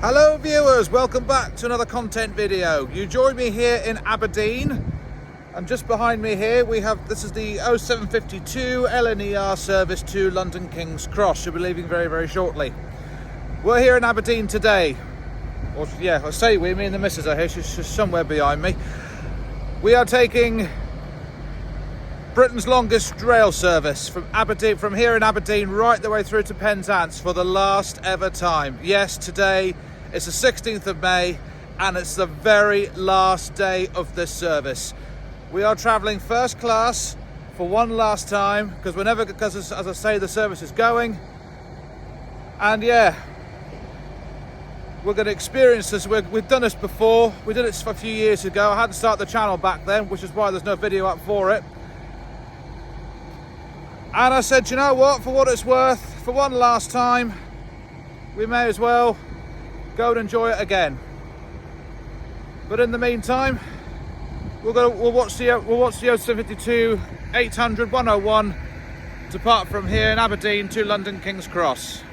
Hello viewers, welcome back to another content video. You join me here in Aberdeen, and just behind me here this is the 0752 LNER service to London King's Cross. She'll be leaving very shortly. We're here in Aberdeen today. I say me and the missus are here, she's somewhere behind me. We are taking Britain's longest rail service from here in Aberdeen right the way through to Penzance for the last ever time. Yes, today it's the 16th of May and it's the very last day of this service. We are travelling first class for one last time because as I say, the service is going. And yeah, we're going to experience this. We've done this before. We did it a few years ago. I hadn't started the channel back then, which is why there's no video up for it. And I said, you know what, for what it's worth, for one last time, we may as well go and enjoy it again. But in the meantime, we'll watch the 0752 800 101 depart from here in Aberdeen to London King's Cross.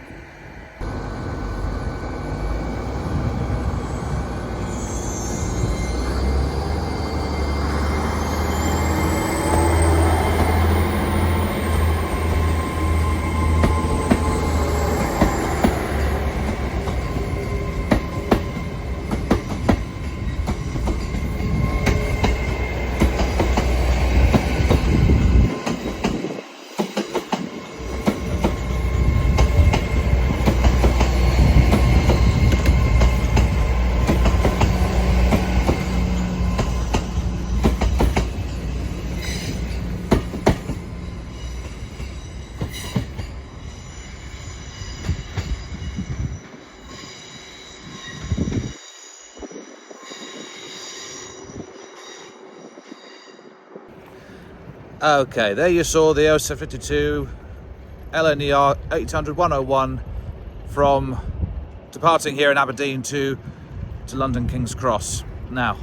Okay, there you saw the 0752 LNER 800 101 from departing here in Aberdeen to London King's Cross. Now,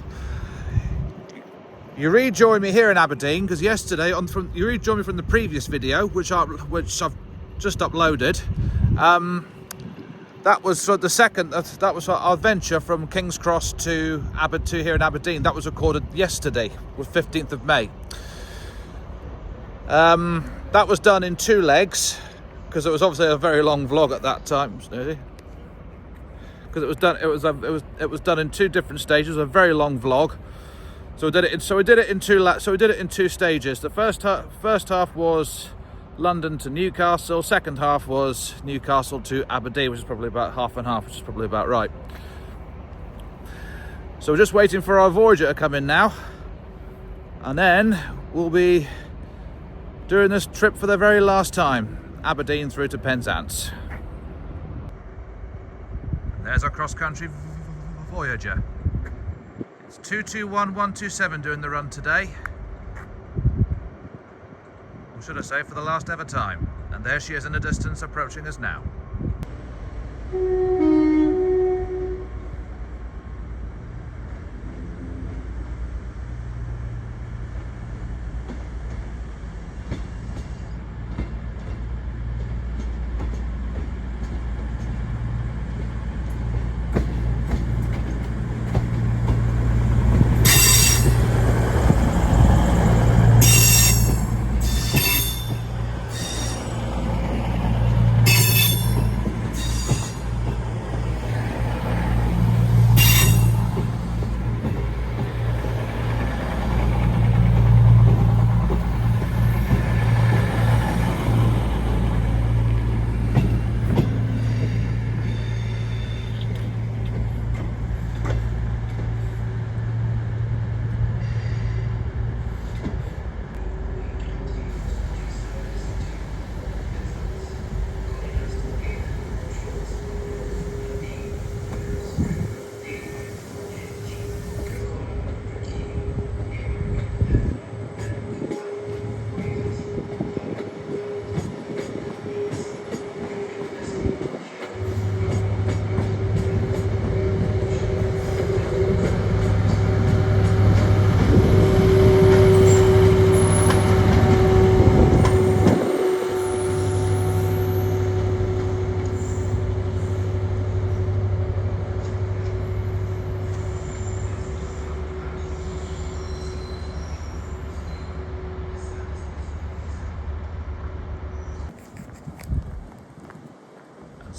you rejoin me here in Aberdeen because yesterday you rejoined me from the previous video, which I've just uploaded. That was for the second. That was for our venture from King's Cross to here in Aberdeen. That was recorded yesterday, was 15th of May. That was done in two legs because it was obviously a very long vlog at that time. Because it was done in two different stages, a very long vlog. So we did it in two stages. The first half was London to Newcastle. Second half was Newcastle to Aberdeen, which is probably about half and half, which is probably about right. So we're just waiting for our Voyager to come in now, and then we'll be doing this trip for the very last time, Aberdeen through to Penzance. There's our cross-country Voyager. It's 221127 doing the run today. Or should I say, for the last ever time. And there she is in the distance, approaching us now.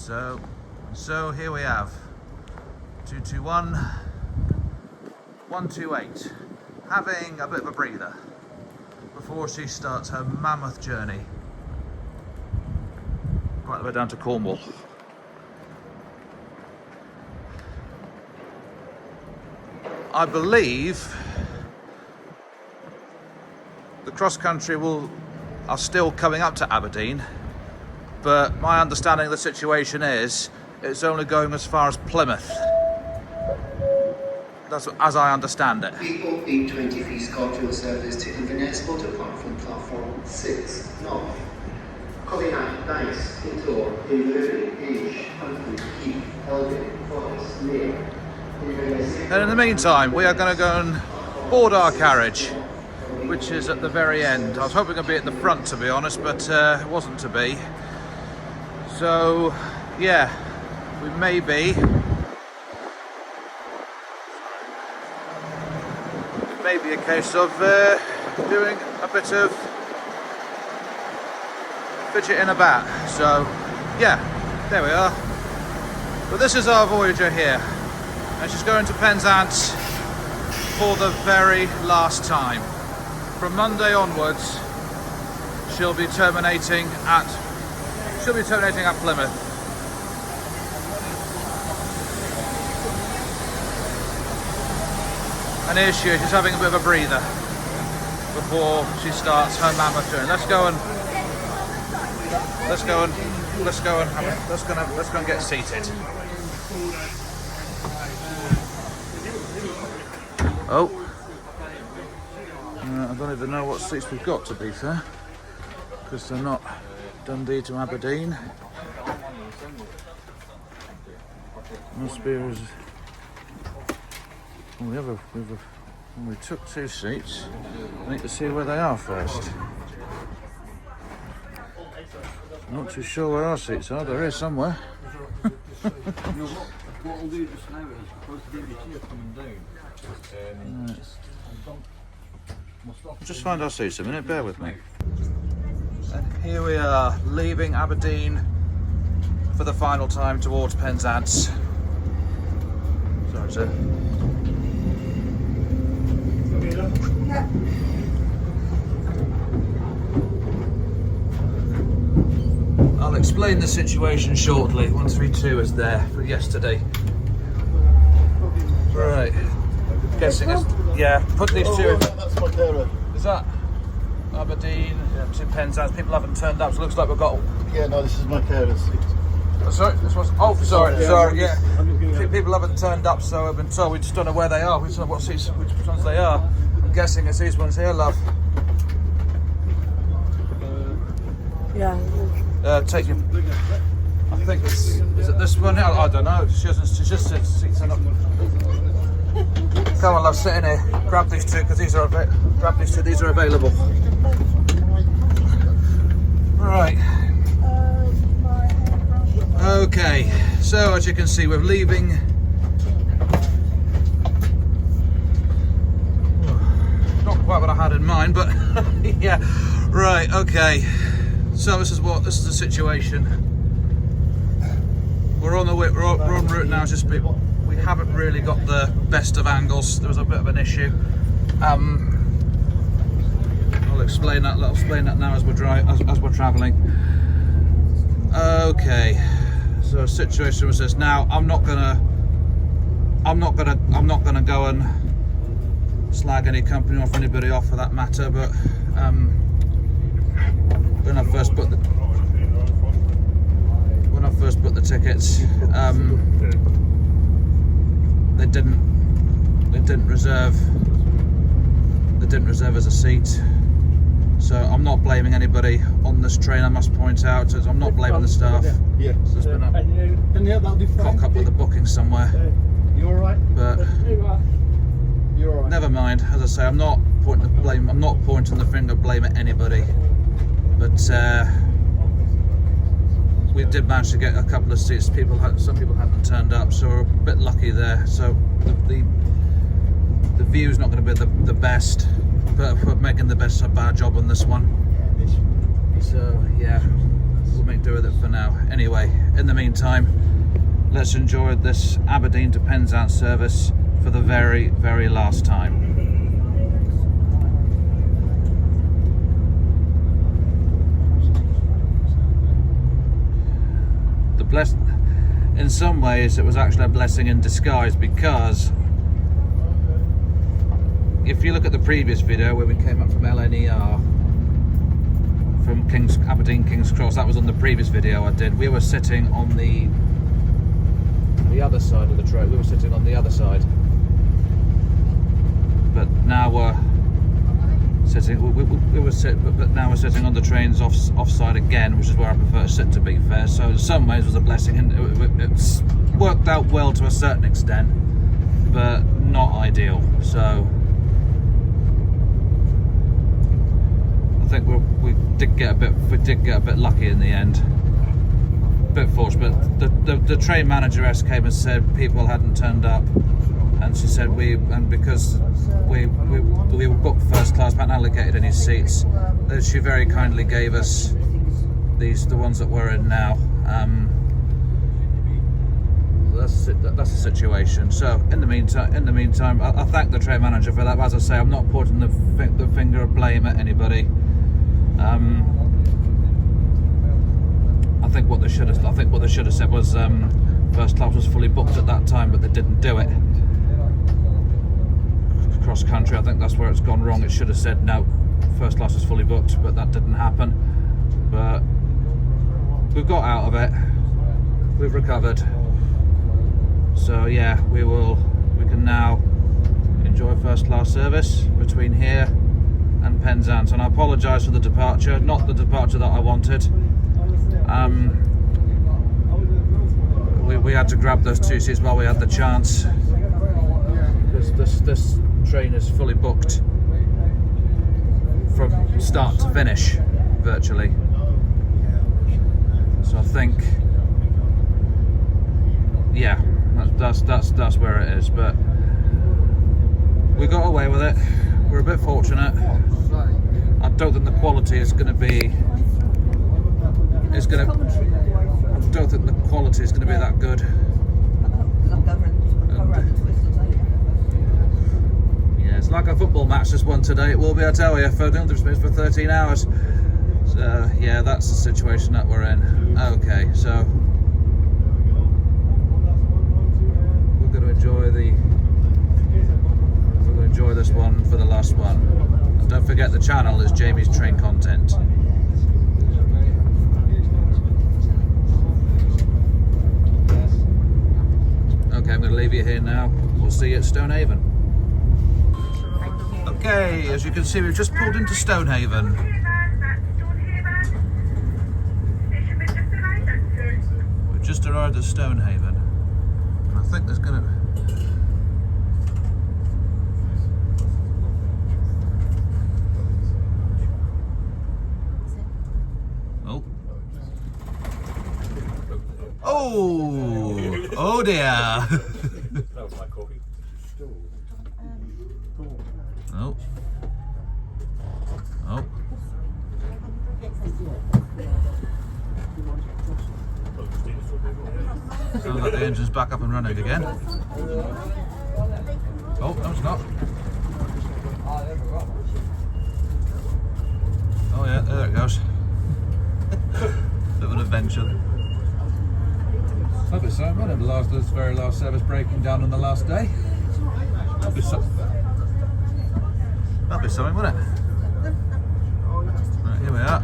So here we have 221 128 having a bit of a breather before she starts her mammoth journey right the way down to Cornwall. I believe the cross country are still coming up to Aberdeen, but my understanding of the situation is it's only going as far as Plymouth. That's as I understand it. People B23 ScotRail service to Inverness will depart from platform 6 north. Covenant, Dice, Intor, Inverary, Age, Huntly, Keith, Elgin, Forest, Near. And in the meantime, we are going to go and board our carriage, which is at the very end. I was hoping it'd be at the front, to be honest, but it wasn't to be. So, yeah, we may be. It may be a case of doing a bit of fidgeting about. So, yeah, there we are. But this is our Voyager here. And she's going to Penzance for the very last time. From Monday onwards, she'll be terminating at Plymouth. And here she is, she's having a bit of a breather before she starts her mammoth journey. Let's go and get seated. Oh, I don't even know what seats we've got, to be fair, because they're not Dundee to Aberdeen. Must be as we took 2 seats. I need to see where they are first. Not too sure where our seats are. There is somewhere. What we'll do just now is, because the DVT are coming down, Just find our seats a minute, bear with me. And here we are, leaving Aberdeen for the final time towards Penzance. Sorry, sir. I'll explain the situation shortly. 132 is there for yesterday. Right. Guessing it's, yeah, put these two in. That's my carer. Is that Aberdeen to Penzance? People haven't turned up, so it looks like we've got. Yeah, no, this is my carer's seat. Sorry, this was. Oh, sorry, yeah. People haven't turned up, so I've been told. We just don't know where they are. We just don't know what seats, which ones they are. I'm guessing it's these ones here, love. Yeah. Take your. I think it's. Is it this one? I don't know. She just said seats are not. Come on, love, sit in here. Grab these two because these are grab these two. These are available. Right. Okay. So as you can see, we're leaving. Not quite what I had in mind, but yeah. Right. Okay. So this is the situation. We're on route now. It's just we haven't really got the best of angles. There was a bit of an issue. I'll explain that. I'll explain that now as we're travelling. Okay. So the situation was this. Now I'm not gonna go and slag any company off, anybody off for that matter. But when I first put the tickets, they didn't reserve as a seat. So I'm not blaming anybody on this train. I must point out, I'm not blaming the staff. Yeah. So there's been a cock up with the booking somewhere. You all right? But You're all right. never mind. As I say, I'm not pointing the finger blame at anybody. But we did manage to get a couple of seats. Some people hadn't turned up, so we're a bit lucky there. So the view's not going to be the best, but we're making the best of our job on this one. So yeah, we'll make do with it for now. Anyway, in the meantime, let's enjoy this Aberdeen to Penzance service for the very, very last time. In some ways it was actually a blessing in disguise, because if you look at the previous video where we came up from LNER, from Aberdeen King's Cross, that was on the previous video I did. We were sitting on the other side of the train. We were sitting on the other side, but now we're sitting. But now we're sitting on the train's offside again, which is where I prefer to sit, to be fair. So in some ways it was a blessing, and it's worked out well to a certain extent, but not ideal. So I think we did get a bit lucky in the end. A bit fortunate, but the train manageress came and said people hadn't turned up, and she said because we were booked first class, hadn't allocated any seats, that she very kindly gave us the ones that we're in now. That's the situation. So in the meantime, I thank the train manager for that. But as I say, I'm not putting the finger of blame at anybody. I think what they should have said was first class was fully booked at that time, but they didn't do it. Cross country, I think that's where it's gone wrong. It should have said no, first class is fully booked, but that didn't happen. But we've got out of it, we've recovered. So yeah, we can now enjoy first class service between here and Penzance. And I apologise for the departure, not the departure that I wanted. We had to grab those 2 seats while we had the chance, because this train is fully booked from start to finish, virtually. So I think, yeah, that's where it is. But we got away with it. We're a bit fortunate. I don't think the quality is going to be. I don't think the quality is going to be that good. Yeah, it's like a football match, this one today. It will be, I tell you, for 13 hours. So yeah, that's the situation that we're in. Okay, so we're going to enjoy this one for the last one. And don't forget, the channel is Jamie's Train Content. Okay, I'm going to leave you here now. We'll see you at Stonehaven. Okay, as you can see, we've just pulled into Stonehaven. We've just arrived at Stonehaven. And I think there's going to... Oh dear. That was my coffee. Oh. Oh. Sounds like the engine's back up and running again. Oh, no, it's not. Oh yeah, there it goes. Bit of an adventure. That'll be something, wouldn't it? This very last service breaking down on the last day. That'll be something, wouldn't it? Right, here we are.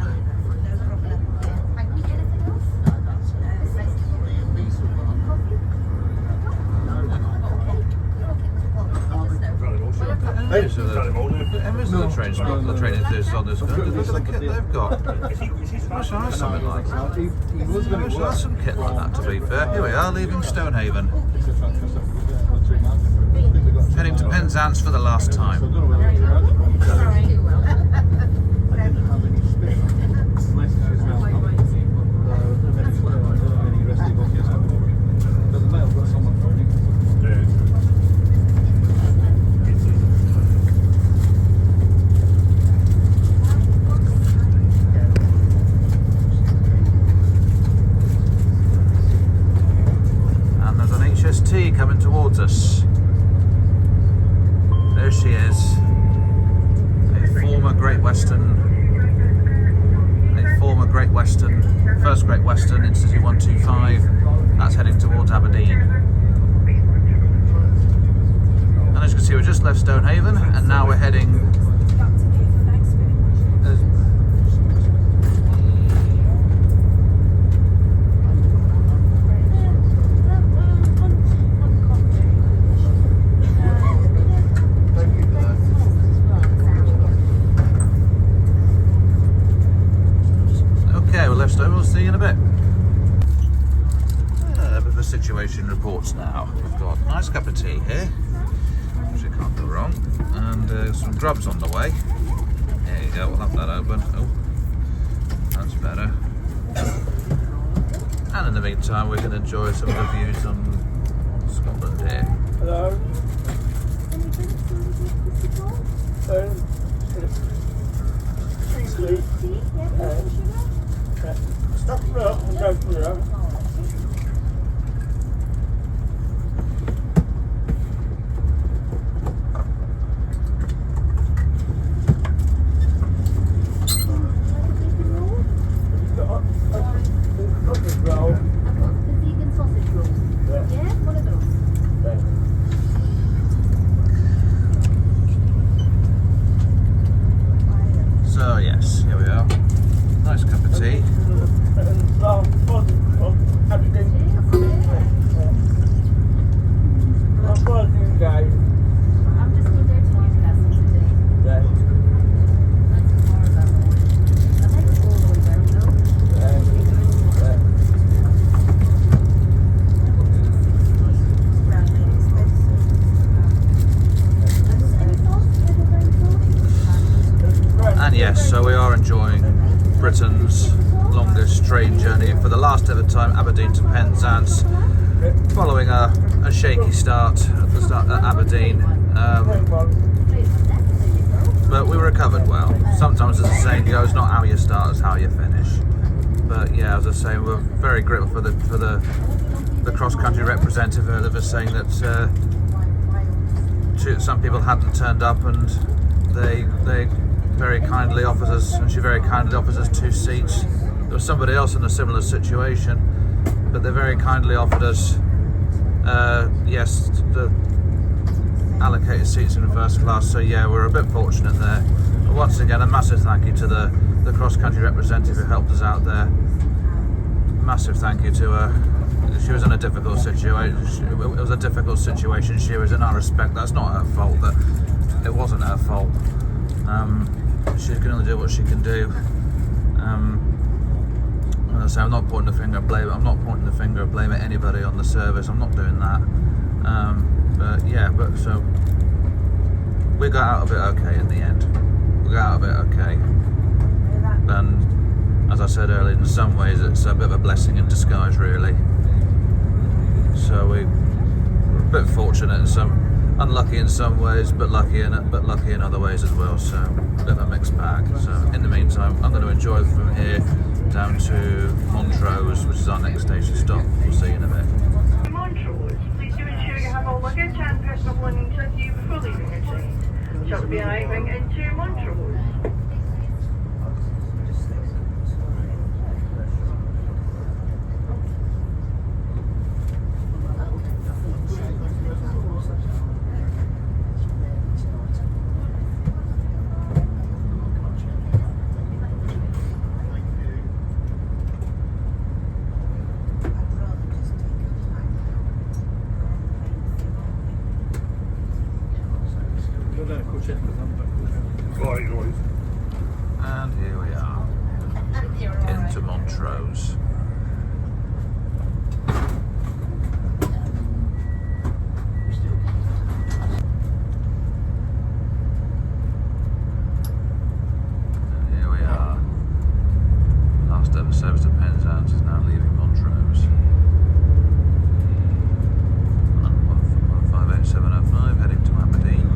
The train is on this. Look at the kit they've got. I wish I had something like that. I wish I had some kit like that, to be fair. Here we are, leaving Stonehaven. Heading to Penzance for the last time. tea coming towards us. There she is. A former Great Western, first Great Western in City 125. That's heading towards Aberdeen. And as you can see, we just left Stonehaven, and now we're heading. We'll see you in a bit. A bit of a situation reports now. We've got a nice cup of tea here, which you can't go wrong, and some grubs on the way. There you go, we'll have that open. Oh, that's better. And in the meantime, we can enjoy some of the views on Scotland here. Hello. Stop for up and go for up. So yes, here we are. Nice cup of tea. I'm just going down to Newcastle today. Yeah. That's far that way. I think it's all the way down though. And yes, so we are enjoying Britain's longest train journey for the last ever time, Aberdeen to Penzance, following a shaky start at Aberdeen. But we recovered well. Sometimes, as the saying goes, not how you start, it's how you finish. But yeah, as I say, we're very grateful for the cross-country representative of us saying that some people hadn't turned up, and they very kindly offers us, and she very kindly offers us 2 seats. There was somebody else in a similar situation, but they very kindly offered us the allocated seats in first class. So yeah, we're a bit fortunate there. But once again, a massive thank you to the cross-country representative who helped us out there. Massive thank you to her. She was in a difficult situation. It was a difficult situation she was in. I respect that's not her fault. That it wasn't her fault. She can only do what she can do. As I say, I'm not pointing the finger of blame. I'm not pointing the finger of blame at anybody on the service. I'm not doing that. But so we got out of it okay in the end. We got out of it okay. And as I said earlier, in some ways it's a bit of a blessing in disguise, really. So we're a bit fortunate in some, unlucky in some ways, but lucky in other ways as well. So a bit of a mixed bag. So in the meantime, I'm going to enjoy from here down to Montrose, which is our next station stop. We'll see you in a bit. Montrose, please do ensure you have all luggage and personal belongings with you before leaving your train. Shall be arriving into Montrose. And here we are, into Montrose. And here we are. Last ever service to Penzance is now leaving Montrose. 158-705 heading to Aberdeen.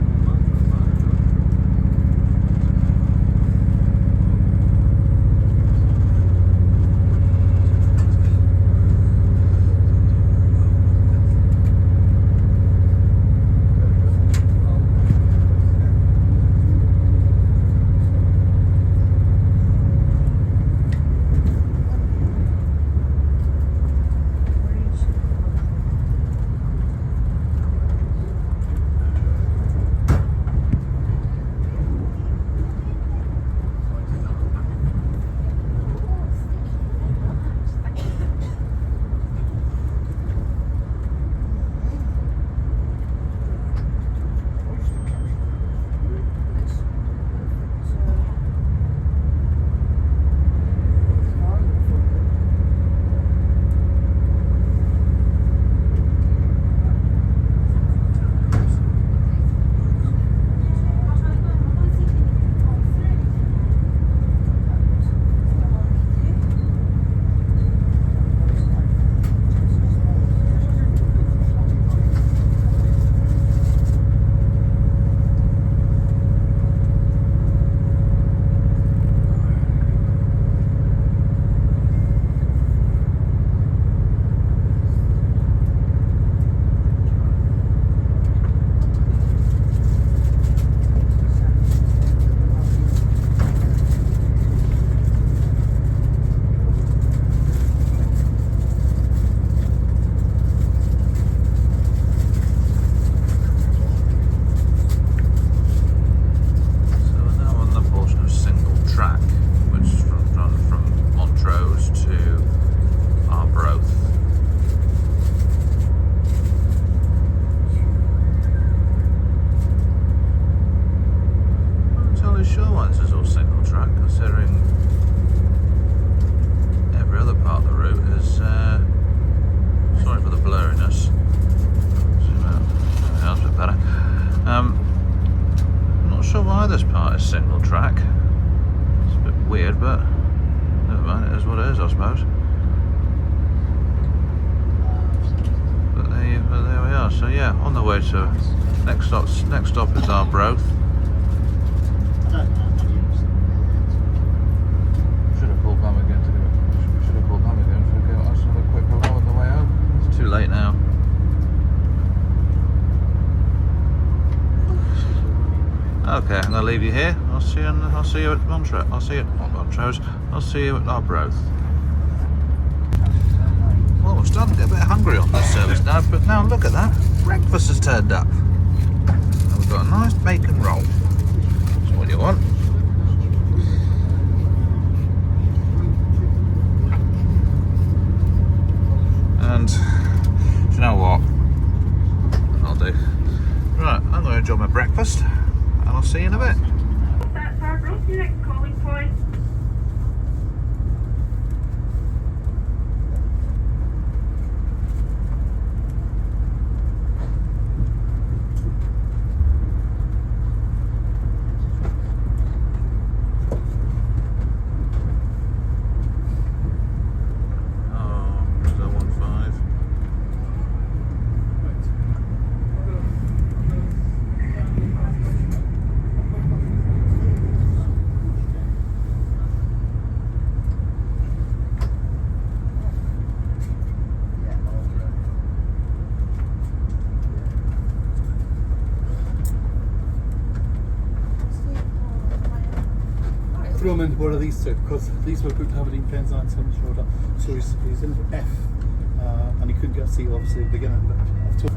on the way to next stop is Arbroath. Should have called Mum again to go. Should have called Mum again to go. Let's have a quick hello on the way home. It's too late now. Okay, I'm gonna leave you here. I'll see you at Montrose. I'll see you at not Montrose. I'll see you at Arbroath. Well, we're starting to get a bit hungry on this service now, but now look at that. Breakfast has turned up. And we've got a nice bacon roll. That's what you want. And do you know what? I'll do. Right, I'm going to enjoy my breakfast, and I'll see you in a bit. That's our road, your next calling point. Throw him in one of these two because these were booked Aberdeen, Penzance and shoulder. So he's in for F and he couldn't get a seat obviously at the beginning, but I've told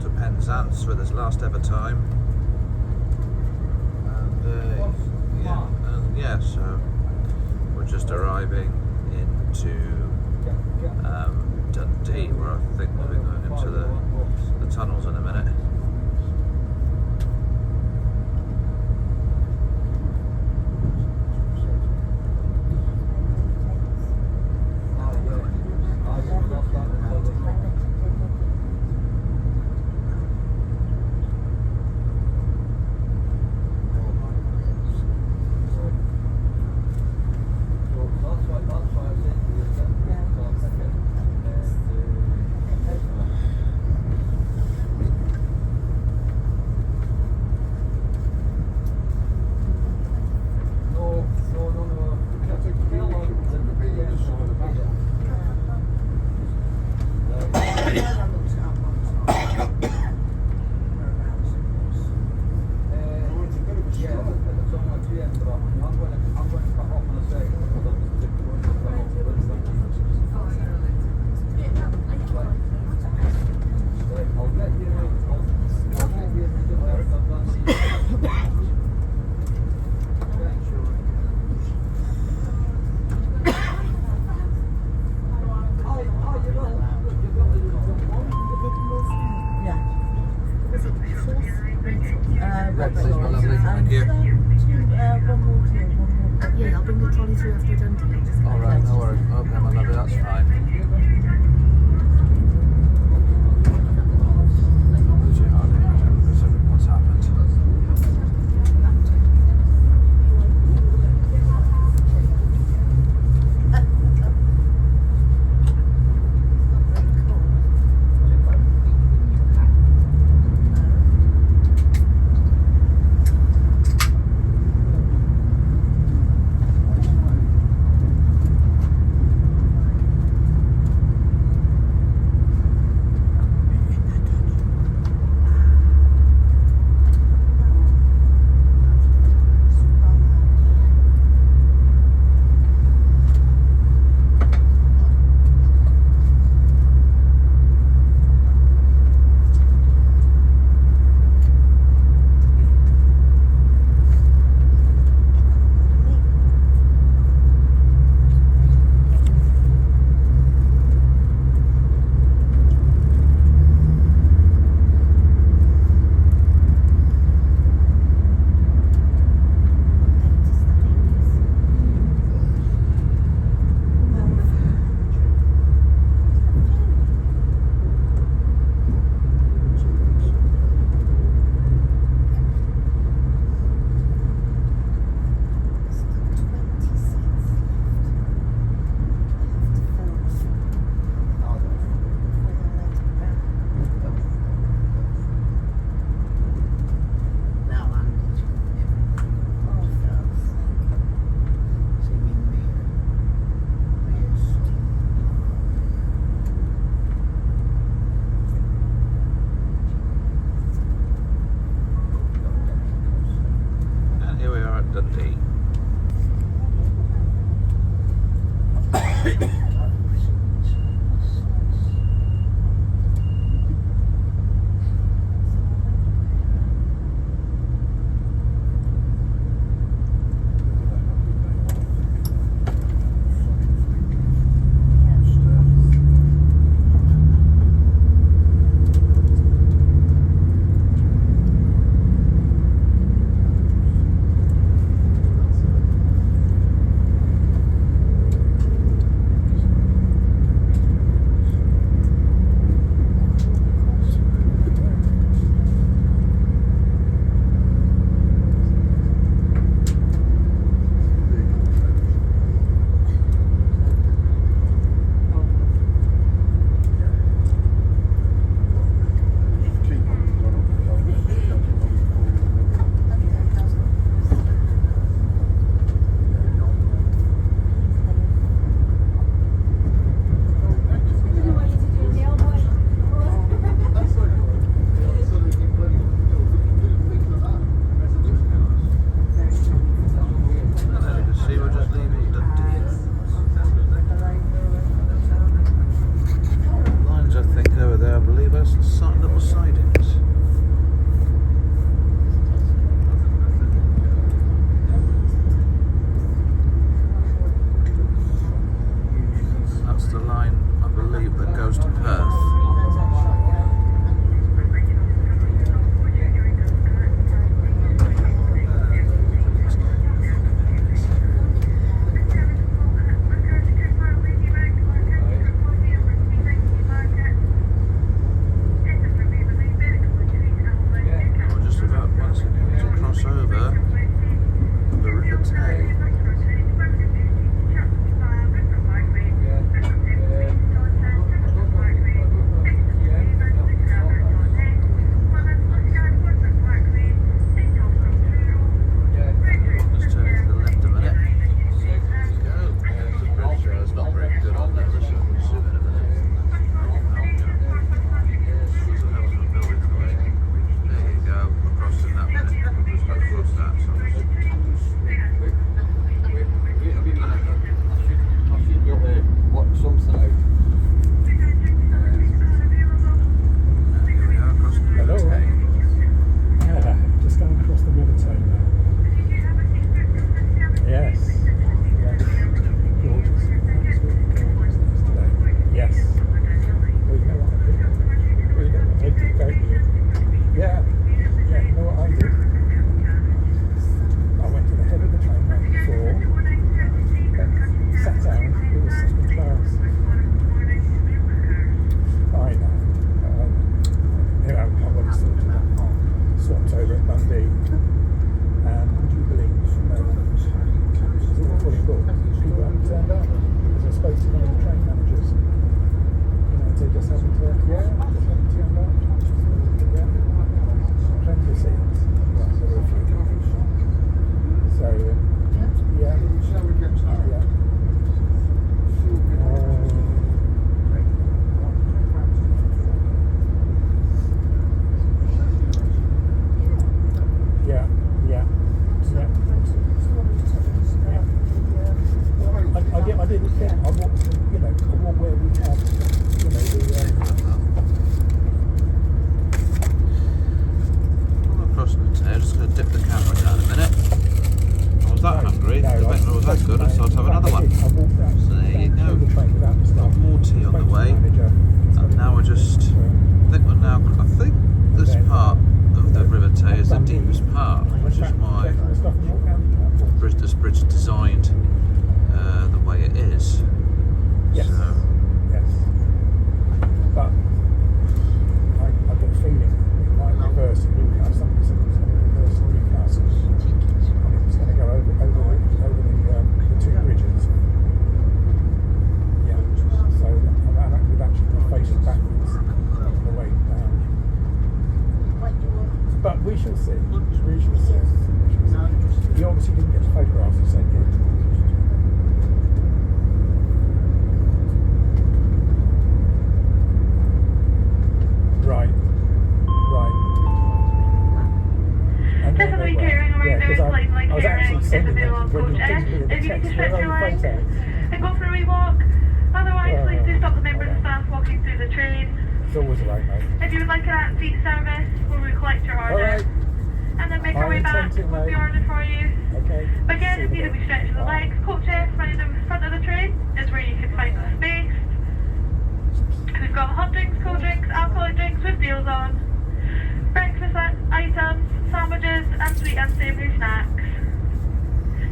to Penzance for this last ever time, and yeah, so we're just arriving into Dundee, where I think we'll be going into the tunnels in a minute. Thank you. One more clear, one more. Yeah, I'll bring the trolley through after we're done today. Alright, no worries. Okay, my lovely, that's fine. What's happened? Dundee. to stretch your legs and go for a wee walk. Otherwise, please do stop the members of staff walking through the train. It's always like mate. If you would like an at-seat service, where we collect your order Alright. and then make our I way back intend to, with the mate. order for you. Okay. But again, See if you you need to be stretching the legs, coach F right in the front of the train is where you can find the space. We've got hot drinks, cold drinks, alcoholic drinks with deals on, breakfast items, sandwiches, and sweet and savoury snacks.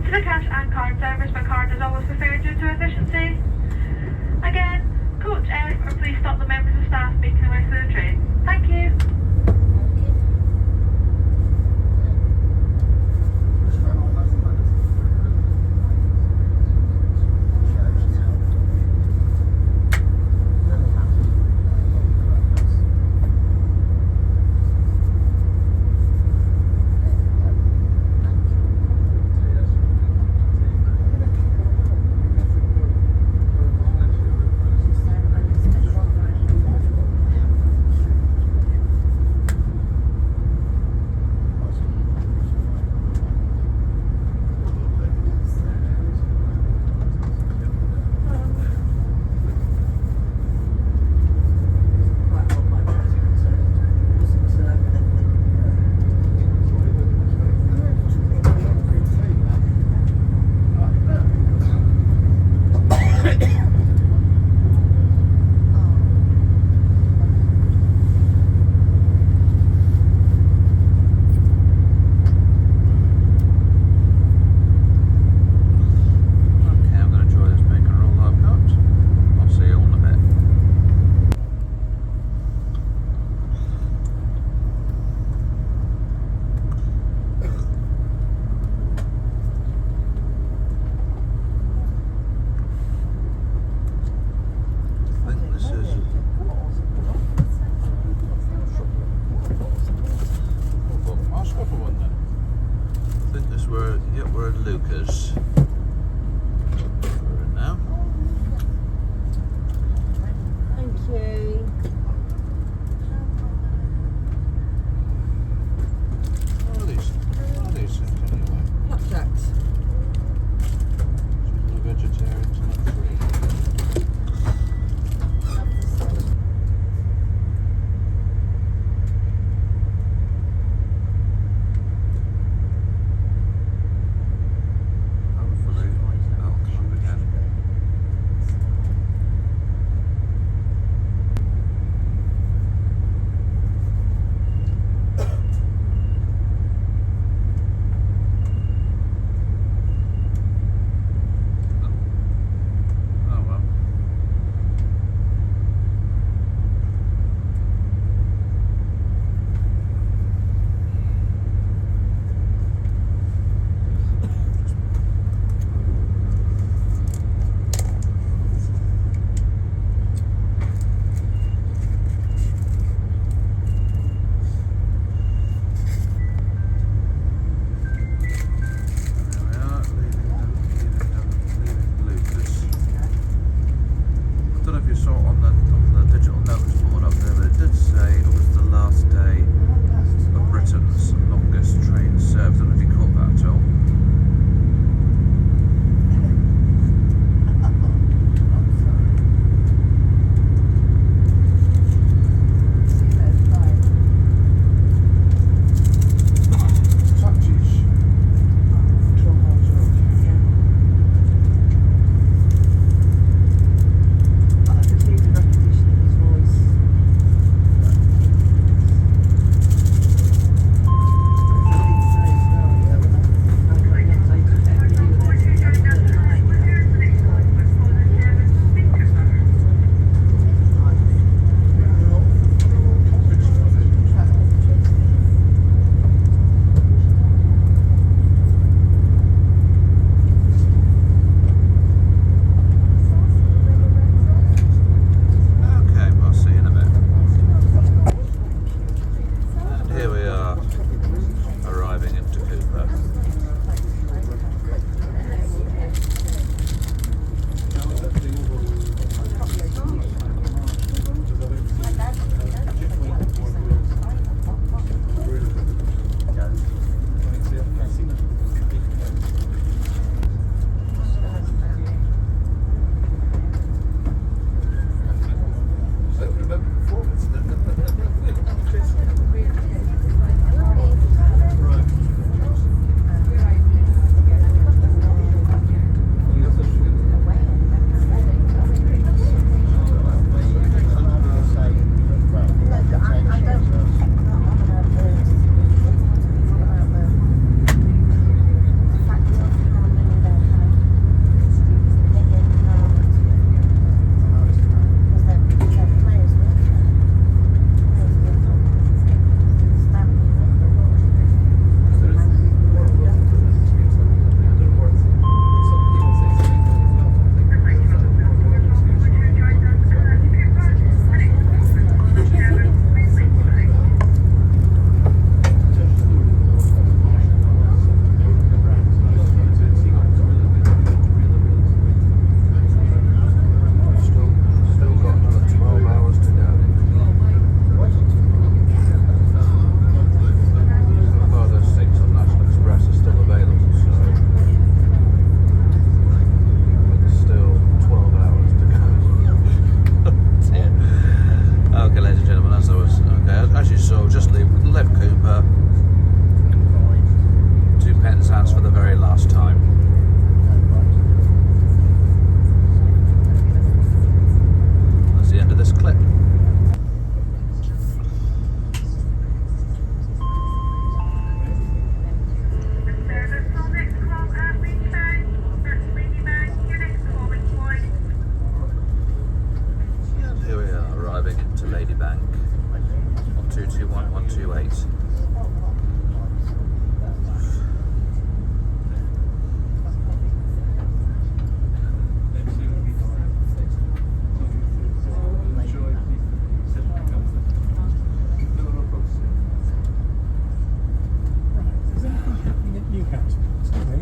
To the cash and card service, but card is always preferred due to efficiency. Again, coach F, or please stop the members of staff making their way through the train. Thank you. Bank. 1221 128. Is anything happening at Newcastle? Sorry.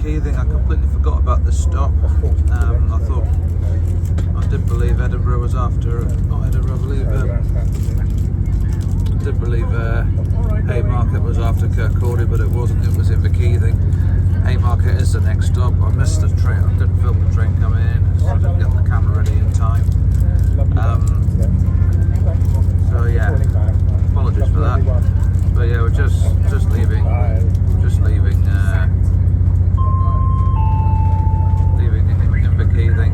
Inverkeithing. I completely forgot about this stop. I did believe Edinburgh was after, not Edinburgh, I did believe Haymarket was after Kirkcaldy, but it wasn't, it was Inverkeithing. Haymarket is the next stop. I missed the train, I didn't film the train coming in, so I didn't get the camera ready in time. So yeah, apologies for that. But yeah, we're just leaving Inverkeithing.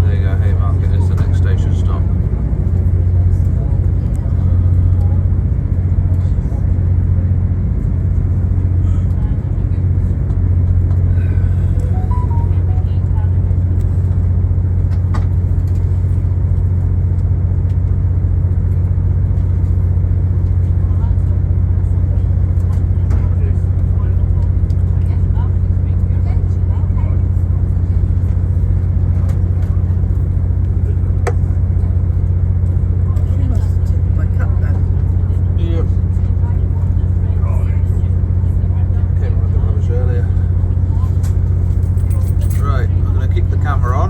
There you go, Haymarket is the next station stop.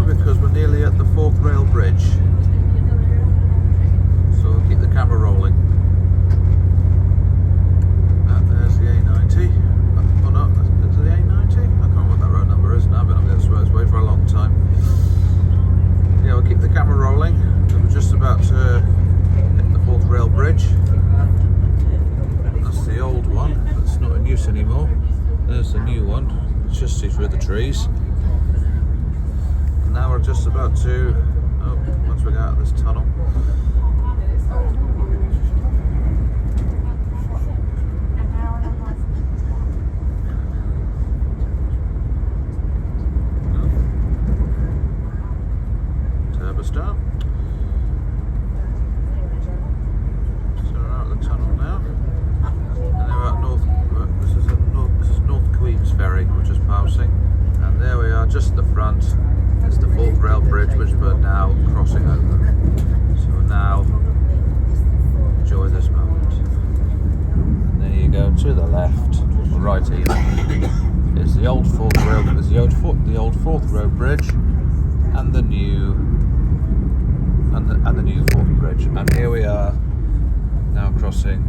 Because we're nearly at the 4th rail bridge, so we'll keep the camera rolling. There's the A90. Oh no, is it the A90? I can't remember what that road number is now. I've been up this way for a long time. Yeah, we'll keep the camera rolling. We're just about to hit the 4th rail bridge. That's the old one. That's not in use anymore. There's the new one. It's just see through the trees. Now we're just about to, once we get out of this tunnel. Turbo start. So we're out of the tunnel now. And then we're at this is North Queen's Ferry, we're just passing. And there we are, just at the front. It's the 4th rail bridge, which we're now crossing over. So now, enjoy this moment. And there you go, to the left, or right even, is the old 4th rail. There's the old 4th rail bridge, and the new, and the new 4th bridge. And here we are, now crossing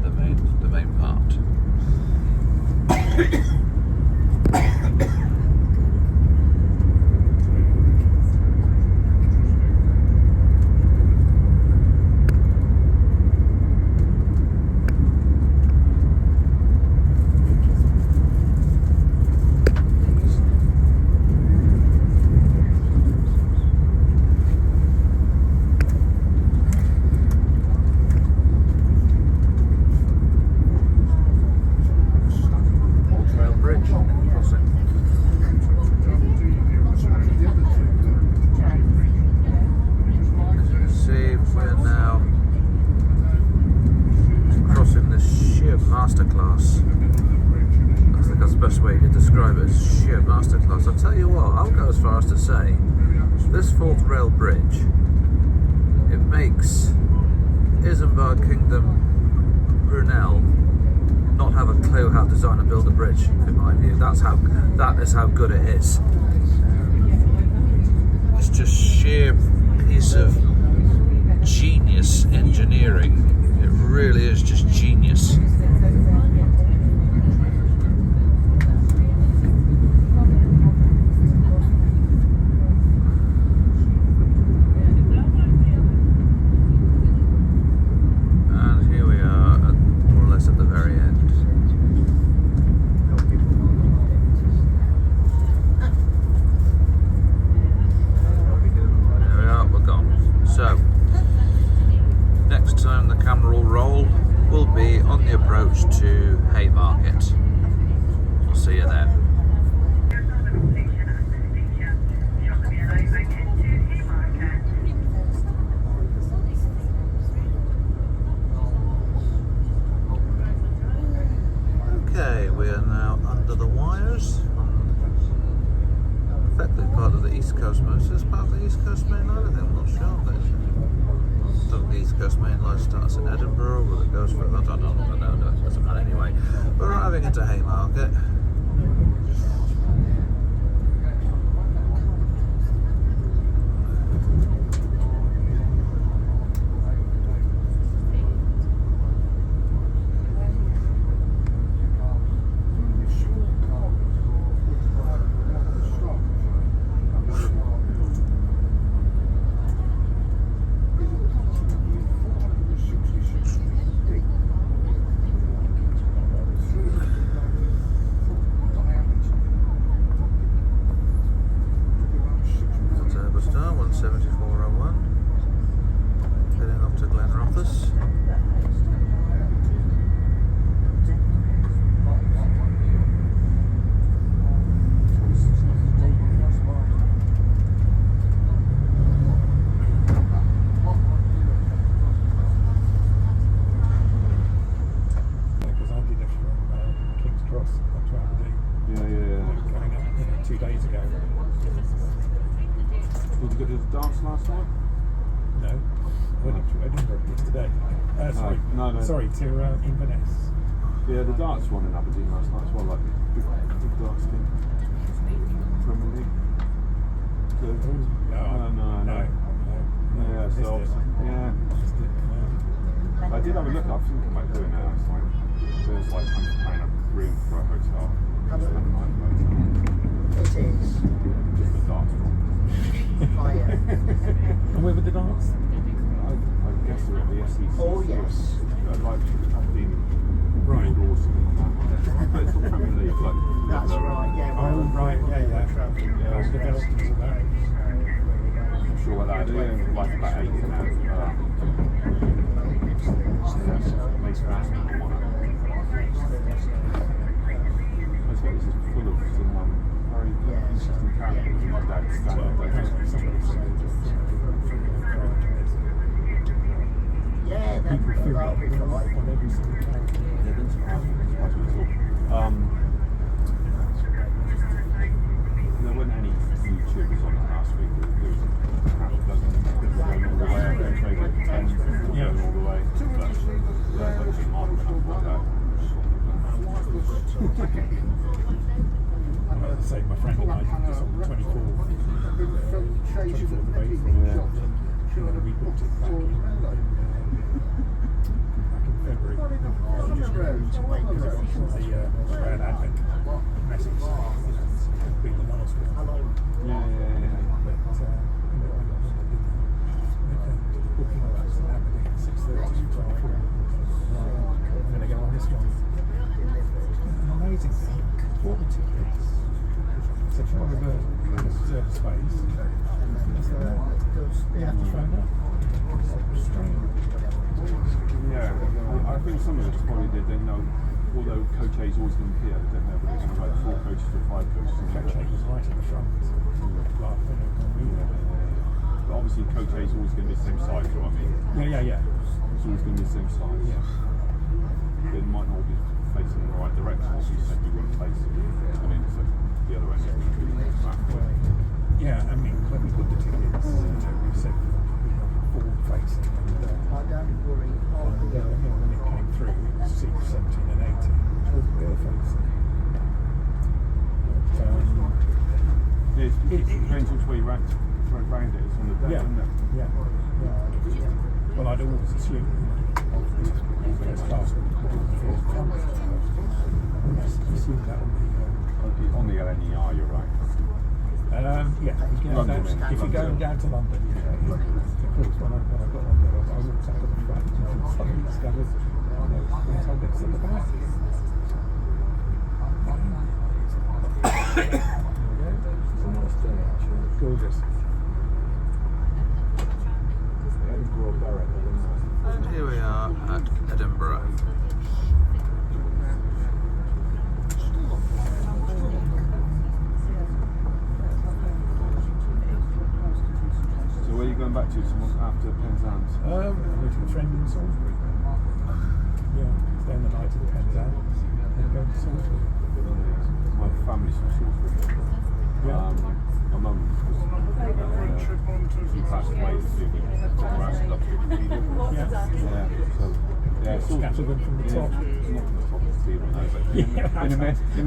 the main part. Masterclass. I think that's the best way to describe it, is sheer masterclass. I'll tell you what, I'll go as far as to say this 4th rail bridge, it makes Isambard Kingdom Brunel not have a clue how to design and build a bridge, in my view. That is how good it is. It's just sheer piece of genius engineering. It really is just genius. And here we are, more or less at the very end. There we are, we're gone. So, next time the camera will roll, we'll be on the approach to Haymarket. We'll see you then. Okay, we are now under the wires. Effectively part of the East Coast Main. Is this part of the East Coast Main Line? I think I'm not sure. But it's not the East Coast Coast Main Line starts in Edinburgh, but it goes for, I don't know, it doesn't matter anyway. We're arriving into Haymarket. Star 17401, heading up to Glenrothes. Because Andy left from King's Cross up to Aberdeen. Coming up 2 days ago. Did you go to the dance last night? No, went up to Edinburgh yesterday. Sorry, no. Sorry, to Inverness. Yeah, the darts one in Aberdeen last night as well, like big darts team. Premier League. No. Yeah, so yeah. I did have a look. I was thinking about doing that. It's like there's like £100 a room for a hotel. Just spend the night It is. just the darts one. And where were the dance? I guess they're at the SEC. Oh, yes. Like Aberdeen. Right. But it's the Premier League, like. That's right, yeah. Oh, right, yeah. Those developments of that. I'm sure what that is. Like about 8 now. Makes fast one. I suppose this is full of some very interesting characters. My dad's Yeah, that's People feel that'll be fine. on every single character. There weren't any YouTubers on it last week. There was half a dozen going all the way. I think maybe 10 people going all the way. But that was marking up like that. As I say, my friend and I did this on the 24th of April. We booked it back in February. The Grand Advent message, being the last one. Yeah. But booking was happening at 6:30 to 24. I'm going to go on this one. An amazing thing. Bought the tickets. Said you want to reserve space. I said no. You have to phone up. Strange. Yeah, I think some of it's probably they didn't know, although Coach A is always going to be here, they didn't know whether it's like 4 coaches or 5 coaches. Coach A was right at the front. But obviously Coach A is always going to be the same size, you know what I mean? Yeah. It's always going to be the same size. Yeah. It might not all be facing in the right direction, as you said you wouldn't face it. I mean, so the other end is going to be that way. Yeah, I mean, when we put the tickets, we said we want forward facing. I don't worry. When it came through, it was 6, 17 and 18, which was rear facing. It depends which way round it is on the day, doesn't it? Yeah. Well, I'd always assume first class would be front. Assume that would be On the LNER, you're right. if you're going down to London, of course, when I got on there, I looked up at the front and suddenly discovered I told it at the back. It's a nice day, actually. Gorgeous. And here we are at Edinburgh. So where are you going back to? After Penzance? I'm with a friend in Salisbury. Stay the night in Penzance and go to Salisbury. My family's from Salisbury. My mum was in fact that's the way to do it. Up to the people. Yeah. Yeah. So yeah, it's all Scatter them from the top. Not from the top of the field, no,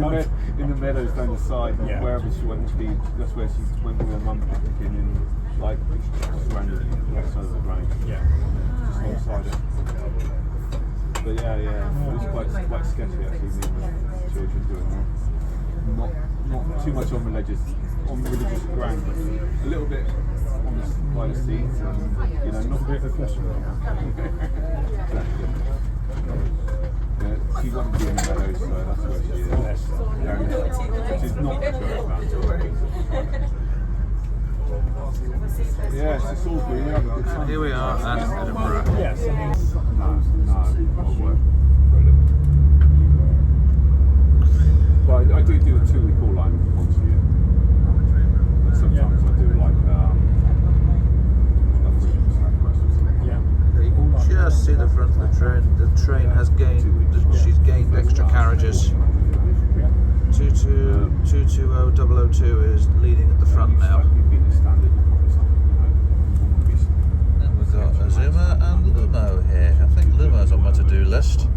but in the meadows down the side, Yeah. wherever she went to be, that's where she went with her mum picnicking in, like, surrounded the west side of the range. Yeah. Alongside it. But yeah, it was quite sketchy actually, me and the children doing that. Not too much on religious ground, but a little bit on the by the seas, and not a bit of a question. Exactly. Yeah, she wanted to be in the meadows, so that's where she is. Which is not the church. Yes, it's all good. We have a good time. Here we are at Edinburgh. Yes, I mean, No, I'll work for a little bit. But I do a 2-week all line once a year. And sometimes I do like a Southwest or something. yeah. You can just see the front of the train. The train has gained, she's gained extra carriages. 220002 is leading at the front now. And we've got Azuma and Lumo here. I think Lumo's on my to-do list.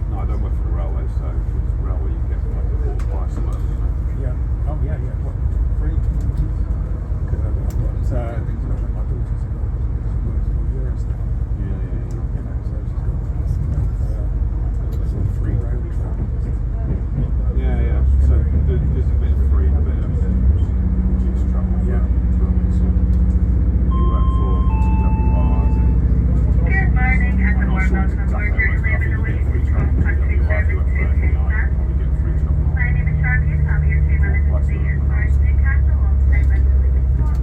No, I don't work for the railway, so with the railway you get like a full price of it. Yeah. Oh, yeah. What? Free? Because I've got my daughter's works for years now. Yeah. You know, so she's got free road travel. Yeah. So there's a bit of free and a bit of reduced travel. Yeah. So you work for TWRs and Good morning, and the all warm sorts of welcome stuff. aboard your Eleven Oasis Cross Country Service to Penzance. My name is Sharky, and I'll be your train manager today as far as Newcastle, alongside my colleague Scott.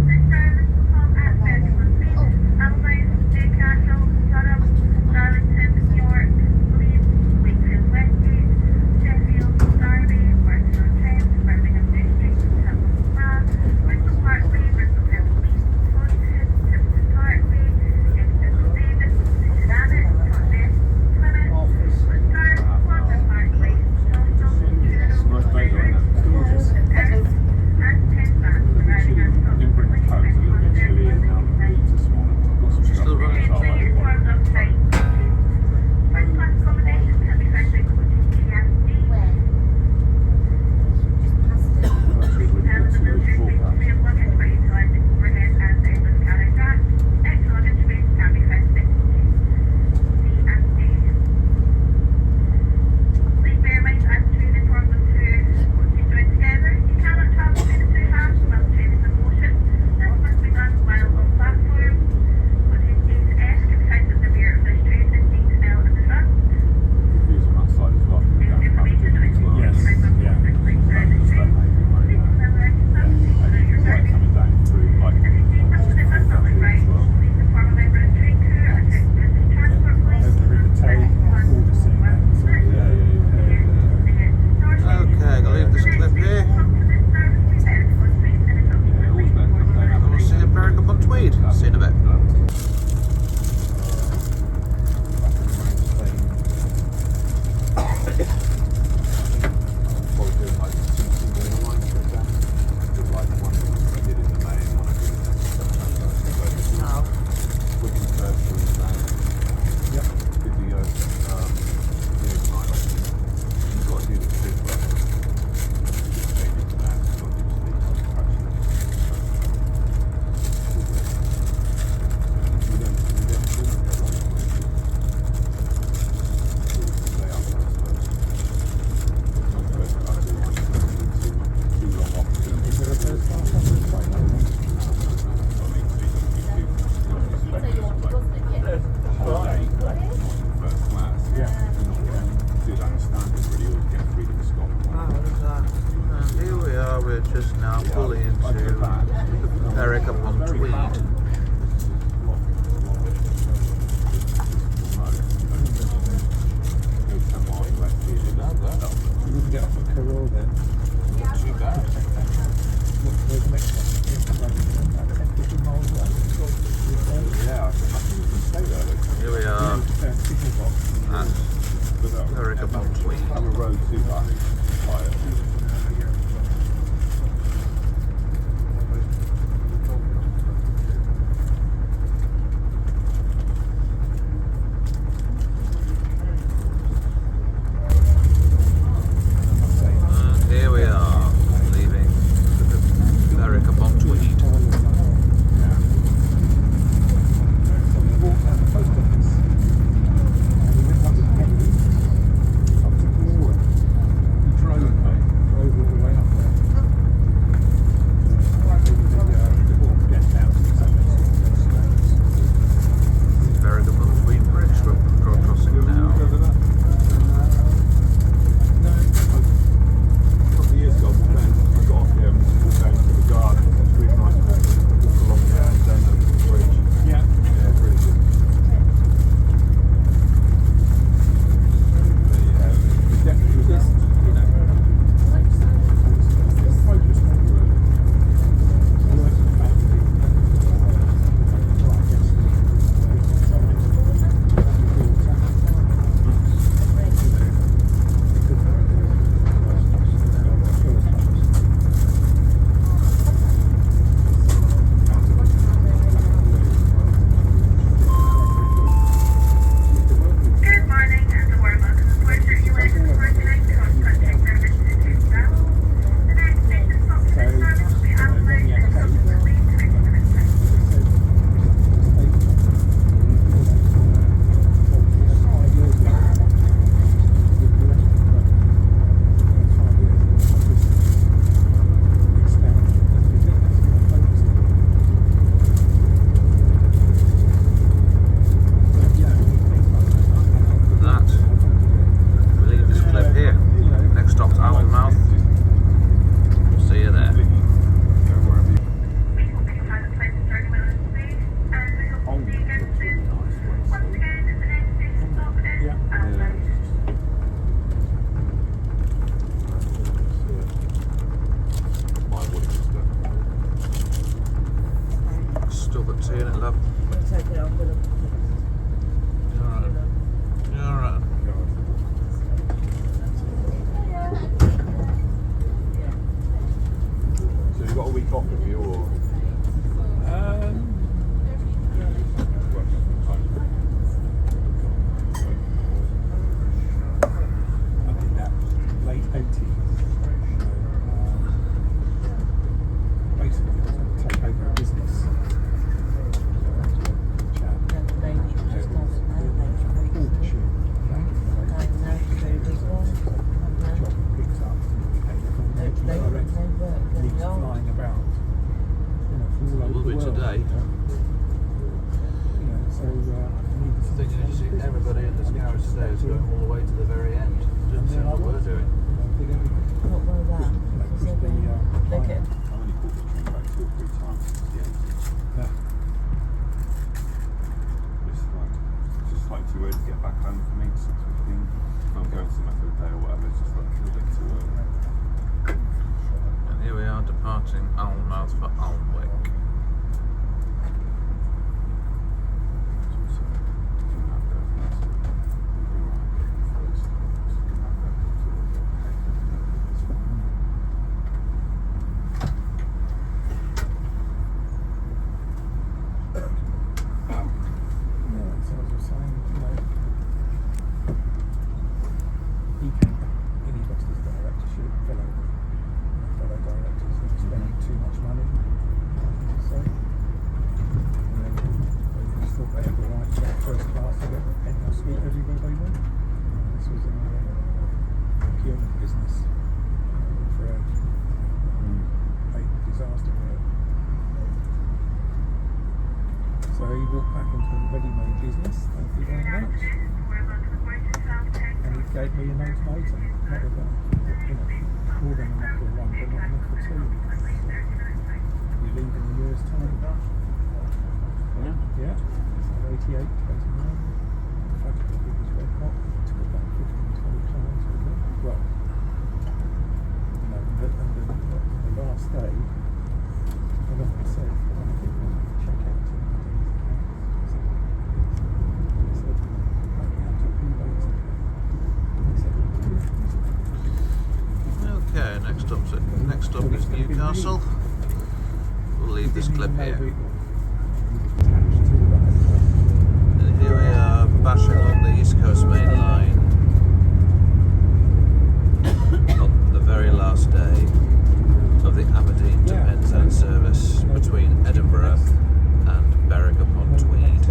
This service will come at 31 Aberdeen, Newcastle, Durham, Darlington, York, Leeds, Wakefield Westgate, Sheffield, Derby, Burton-on-Trent, Birmingham New Street, Hamilton Spa, Bristol Parkway, Bristol Hill East, Thornton, Tipton Parkway, Exeter Davis, Shannon, Totnes, Plymouth, Worcester, Swanton Parkway, Townsville, Truro, Gorgeous. and Penzance, arriving at Didn't bring the coat, it's a little bit chilly in Leeds this morning. I've got some stuff Still in running. the car. Please forms of time. First class accommodation can be found by coaching GSD. Actually, really good The 2-week wheelchair space forecast. free of luggage for utilising overhead and endless carriage racks. Extra luggage space can be found by GSD. Please bear in mind as the train informs of two coaches joined together, you cannot travel between the two halves while the train is in motion. This must be done while on platform. Coaches A to F can be found at the rear of this train and D to L at the front. Views on that side as well. This information is Yes, yeah. Like coming down through, like, If you see something that does not look right, please inform a member of the train crew or check the transport police. Over the tail, all just seeing that. So, Okay, I'll leave this clip here. always better to come down. And we'll see you at Berwick upon Tweed. See you in a bit. Probably doing like two single lines for exam. With like one I did in the main, one I did in the second. Looking first for the exam. yep. Did the night option. You've got to do the two first. Just take it to that. You've got to do the sleep practice. We don't do that like stay up there, I suppose. Too long opportunity. Is there a first class on this train? First class. Yeah. Did understand it really always get freedom of Scotland. What is that? And here we are, we're just now pulling into Berwick upon Tweed. You wouldn't get off at Carroll then. Not too bad. Where's the next one? It's about 10, 15 miles away. Yeah, I think we can stay there. Here we are Signal box. at Berwick upon Tweed. Have a road too, but quiet. They direct work leads really hard. flying about. You know, from all It over will the be world. today. You know, so The thing is, you see, everybody in this garage today is going all the way to the very end, doing the same what we're doing. Did everything. Not well that. Like, Because push they're the, getting- they're line. getting I only caught the train back 2 or 3 times since the end. Yeah. It's just like too early to get back home for me, 6:15. If I'm going somewhere for the day or whatever, it's just like a little bit too early. And here we are departing Alnmouth for Alnwick. Yeah, so as I was saying, you know, he came back in he lost his directorship, fellow directors were spending too much money. So, and then they just thought they had the right to get first class to get a penthouse suite everywhere they went. This was in the procurement business for a disaster work. So he walked back into the ready-made business, thank you very much. And he gave me an ultimatum, not about, you know, more than enough for one, but not enough for two. You leave in a year's time. Yeah. So 88, 89. Practically was red hot. Took about 15, 20 clients with me. Well, you know, and the last day, I left myself, but I didn't want to check out to his account. He said, I can't talk to you later. He said, Okay, next stop is Newcastle. We'll leave this clip here. And here we are bashing along the East Coast Main Line on the very last day of the Aberdeen to Penzance service between Edinburgh and Berwick-upon-Tweed.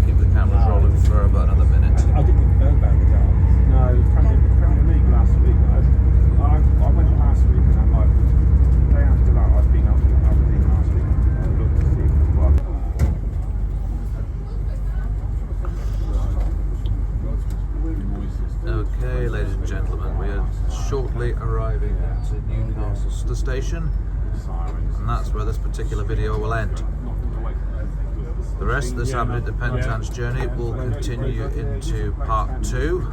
Keep the cameras rolling for about another minute. I didn't even know about the dance. No, it was Premier League last week. I went last week and I'm like, the day after that I'd been up to Aberdeen last week. I looked to see what. Okay, ladies and gentlemen, we are shortly arriving at Newcastle station, and that's where this particular video will end. The rest of this Aberdeen to Penzance journey will continue into part 2,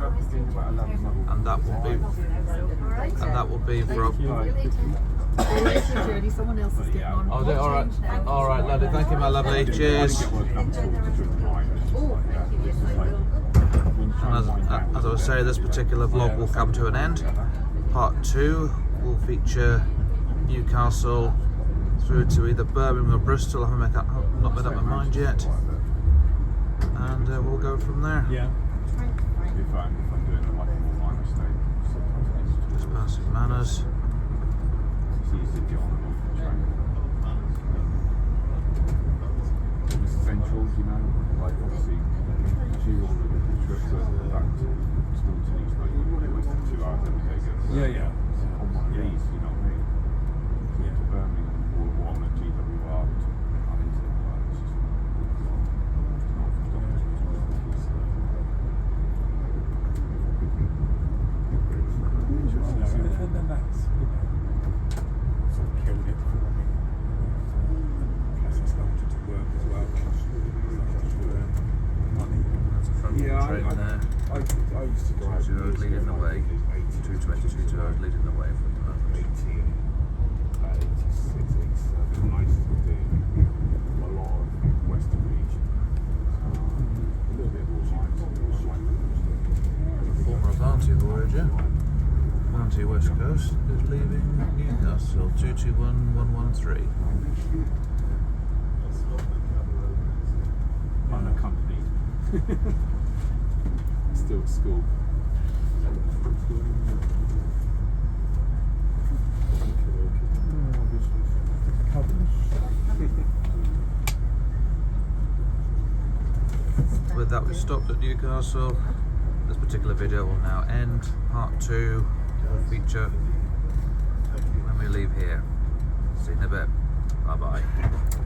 and that will be from. Someone else is getting on. Oh, all right, lovely. Thank you, my lovely. Cheers. And as I was saying, this particular vlog will come to an end. Part 2 will feature Newcastle through to either Birmingham or Bristol. I haven't not made up my mind yet, and we'll go from there. Yeah. If I'm doing like a more minor mistake, Just passing Manners. it's easy to get on and off the train. It's essentials, you know, like obviously, do all the trips back to Taunton each night, you wasted 2 hours every day getting Yeah. on one of these, you know what I mean? To Birmingham or one at GWR to Abington, it's just And then that's, you know, sort of killed it for me. Plus I started to work as well. Started to earn money. That's a front train there. I used to drive 2 Road leading the way. 222 2 Road leading the way from the moment. 80 and 86, 87. I used to do a lot of Western region. A little bit more Former Avanti Voyager, Avanti West Coast, is leaving Newcastle 221113. unaccompanied. Still at school. With that, we stopped at Newcastle. This particular video will now end. Part 2 will feature when we leave here. See you in a bit. Bye bye.